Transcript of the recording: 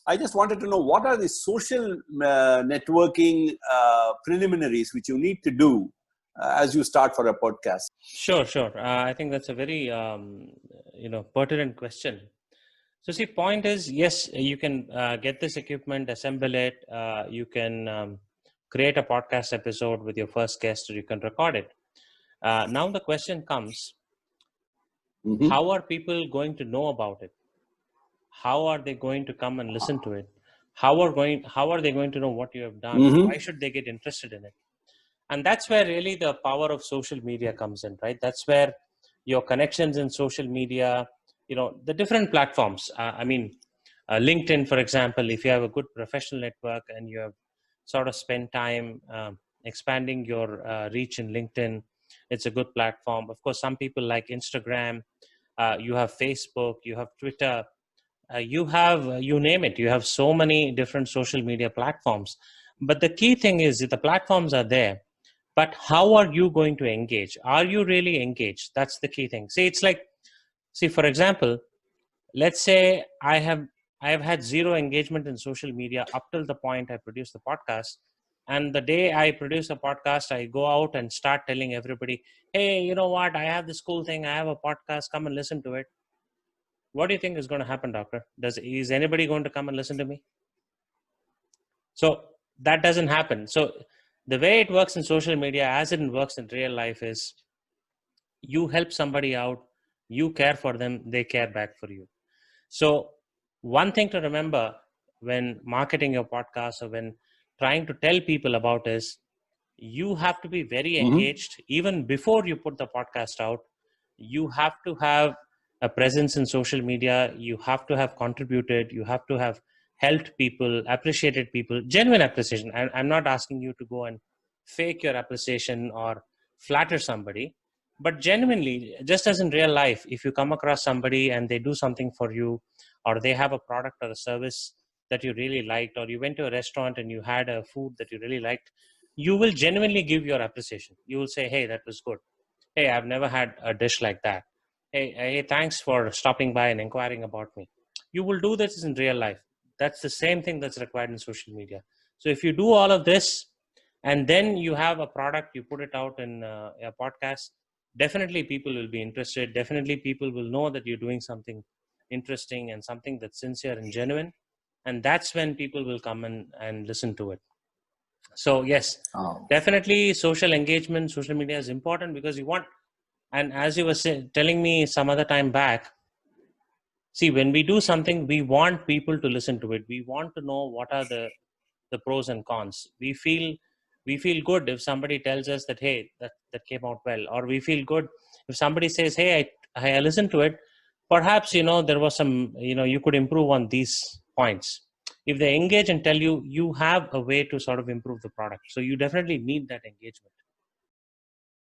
I just wanted to know, what are the social networking preliminaries which you need to do as you start for a podcast? Sure. I think that's a very pertinent question. So see, point is, yes, you can get this equipment, assemble it. You can create a podcast episode with your first guest, or you can record it. Now the question comes: Mm-hmm. how are people going to know about it? How are they going to come and listen to it? How are they going to know what you have done? Mm-hmm. Why should they get interested in it? And that's where really the power of social media comes in, right? That's where your connections in social media, the different platforms. LinkedIn, for example, if you have a good professional network and you have sort of spent time expanding your reach in LinkedIn, it's a good platform. Of course, some people like Instagram. You have Facebook, you have Twitter, you have you name it. You have so many different social media platforms. But the key thing is that the platforms are there, but how are you going to engage? Are you really engaged? That's the key thing. See, it's like, for example, let's say I have had zero engagement in social media up till the point I produce the podcast. And the day I produce a podcast, I go out and start telling everybody, hey, you know what, I have this cool thing, I have a podcast, come and listen to it. What do you think is going to happen, doctor? Is anybody going to come and listen to me? So that doesn't happen. So the way it works in social media, as it works in real life, is you help somebody out, you care for them, they care back for you. So one thing to remember when marketing your podcast or when trying to tell people about is, you have to be very Mm-hmm. engaged even before you put the podcast out. You have to have a presence in social media. You have to have contributed. You have to have helped people, appreciated people, genuine appreciation. I'm not asking you to go and fake your appreciation or flatter somebody, but genuinely, just as in real life, if you come across somebody and they do something for you, or they have a product or a service that you really liked, or you went to a restaurant and you had a food that you really liked, you will genuinely give your appreciation. You will say, hey, that was good. Hey, I've never had a dish like that. Hey, thanks for stopping by and inquiring about me. You will do this in real life. That's the same thing that's required in social media. So if you do all of this and then you have a product, you put it out in a podcast, definitely people will be interested. Definitely people will know that you're doing something interesting and something that's sincere and genuine. And that's when people will come and listen to it. So yes, Oh. definitely social engagement, social media is important because you want, and as you were telling me some other time back, see, when we do something, we want people to listen to it. We want to know what are the pros and cons. We feel good if somebody tells us that, hey, that came out well, or we feel good if somebody says, hey, I listened to it. Perhaps, there was some, you could improve on these points. If they engage and tell you, you have a way to sort of improve the product. So you definitely need that engagement.